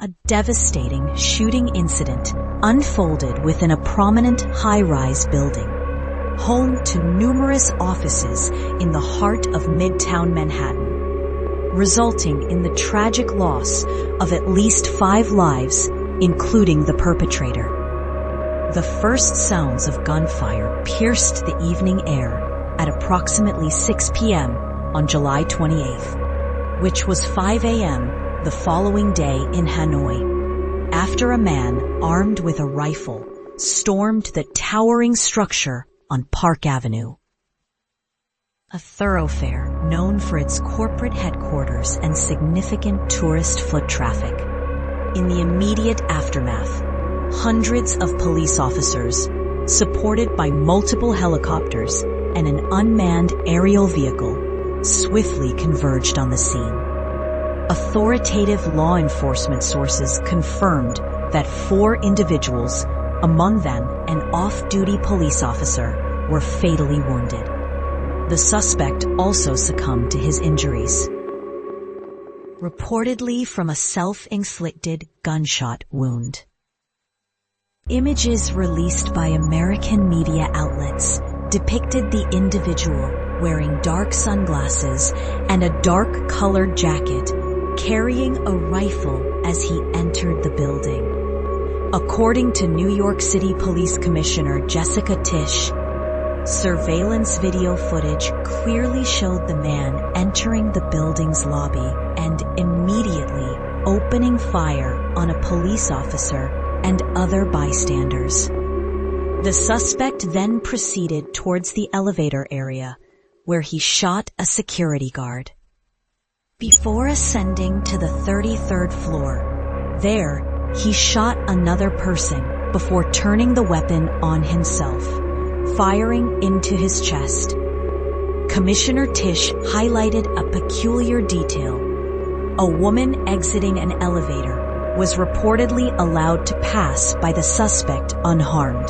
A devastating shooting incident unfolded within a prominent high-rise building, home to numerous offices in the heart of Midtown Manhattan, resulting in the tragic loss of at least 5 lives, including the perpetrator. The first sounds of gunfire pierced the evening air at approximately 6 p.m. on July 28th, which was 5 a.m. the following day in Hanoi, after a man armed with a rifle stormed the towering structure on Park Avenue, a thoroughfare known for its corporate headquarters and significant tourist foot traffic. In the immediate aftermath, hundreds of police officers, supported by multiple helicopters and an unmanned aerial vehicle, swiftly converged on the scene. Authoritative law enforcement sources confirmed that 4 individuals, among them an off-duty police officer, were fatally wounded. The suspect also succumbed to his injuries, reportedly from a self-inflicted gunshot wound. Images released by American media outlets depicted the individual wearing dark sunglasses and a dark-colored jacket, carrying a rifle as he entered the building. According to New York City Police Commissioner Jessica Tisch, surveillance video footage clearly showed the man entering the building's lobby and immediately opening fire on a police officer and other bystanders. The suspect then proceeded towards the elevator area, where he shot a security guard. Before ascending to the 33rd floor, there he shot another person before turning the weapon on himself, firing into his chest. Commissioner Tisch highlighted a peculiar detail. A woman exiting an elevator was reportedly allowed to pass by the suspect unharmed.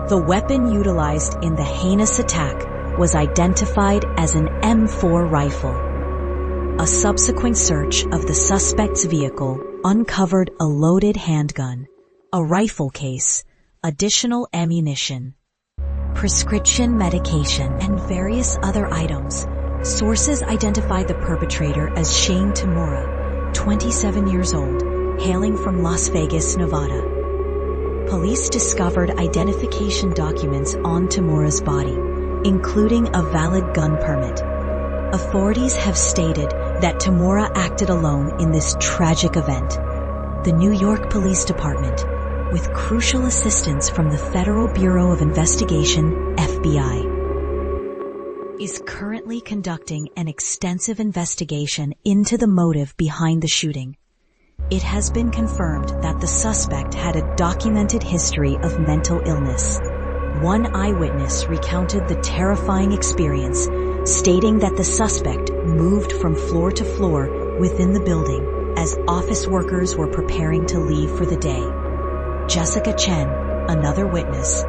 The weapon utilized in the heinous attack was identified as an M4 rifle. A subsequent search of the suspect's vehicle uncovered a loaded handgun, a rifle case, additional ammunition, prescription medication, and various other items. Sources identified the perpetrator as Shane Tamura, 27 years old, hailing from Las Vegas, Nevada. Police discovered identification documents on Tamura's body, including a valid gun permit. Authorities have stated that Tamura acted alone in this tragic event. The New York Police Department, with crucial assistance from the Federal Bureau of Investigation, FBI, is currently conducting an extensive investigation into the motive behind the shooting. It has been confirmed that the suspect had a documented history of mental illness. One eyewitness recounted the terrifying experience, stating that the suspect moved from floor to floor within the building as office workers were preparing to leave for the day. Jessica Chen, another witness,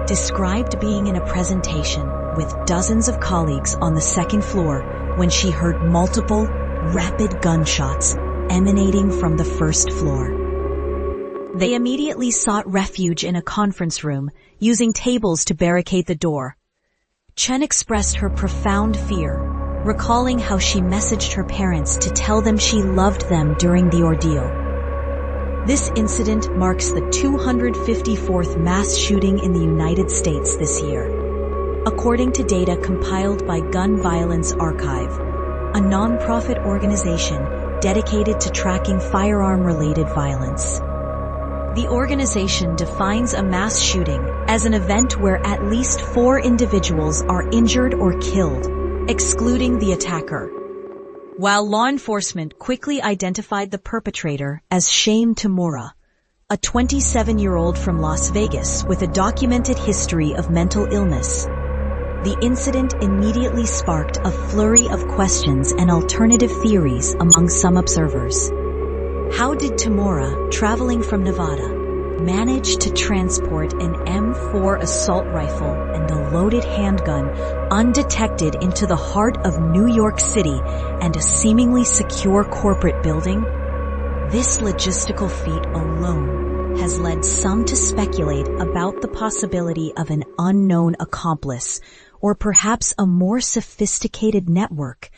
described being in a presentation with dozens of colleagues on the 2nd floor when she heard multiple, rapid gunshots emanating from the 1st floor. They immediately sought refuge in a conference room, using tables to barricade the door. Chen expressed her profound fear, recalling how she messaged her parents to tell them she loved them during the ordeal. This incident marks the 254th mass shooting in the United States this year, according to data compiled by Gun Violence Archive, a non-profit organization dedicated to tracking firearm-related violence. The organization defines a mass shooting as an event where at least 4 individuals are injured or killed, excluding the attacker. While law enforcement quickly identified the perpetrator as Shane Tamura, a 27-year-old from Las Vegas with a documented history of mental illness, the incident immediately sparked a flurry of questions and alternative theories among some observers. How did Tamura, traveling from Nevada, manage to transport an M4 assault rifle and a loaded handgun undetected into the heart of New York City and a seemingly secure corporate building? This logistical feat alone has led some to speculate about the possibility of an unknown accomplice, or perhaps a more sophisticated network,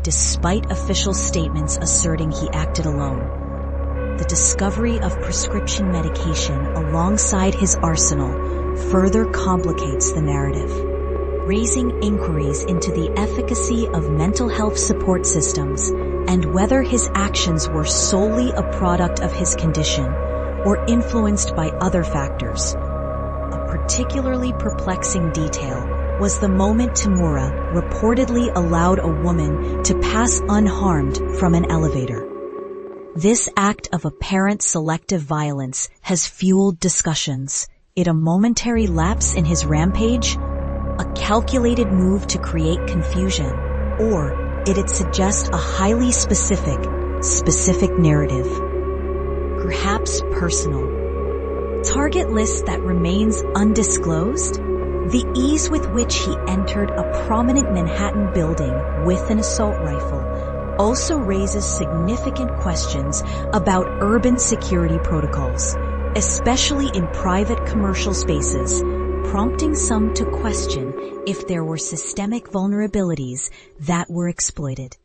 despite official statements asserting he acted alone. The discovery of prescription medication alongside his arsenal further complicates the narrative, raising inquiries into the efficacy of mental health support systems and whether his actions were solely a product of his condition or influenced by other factors. A particularly perplexing detail was the moment Tamura reportedly allowed a woman to pass unharmed from an elevator. This act of apparent selective violence has fueled discussions. Is it a momentary lapse in his rampage, a calculated move to create confusion, or did it suggest a highly specific narrative? Perhaps personal. Target list that remains undisclosed? The ease with which he entered a prominent Manhattan building with an assault rifle also raises significant questions about urban security protocols, especially in private commercial spaces, prompting some to question if there were systemic vulnerabilities that were exploited.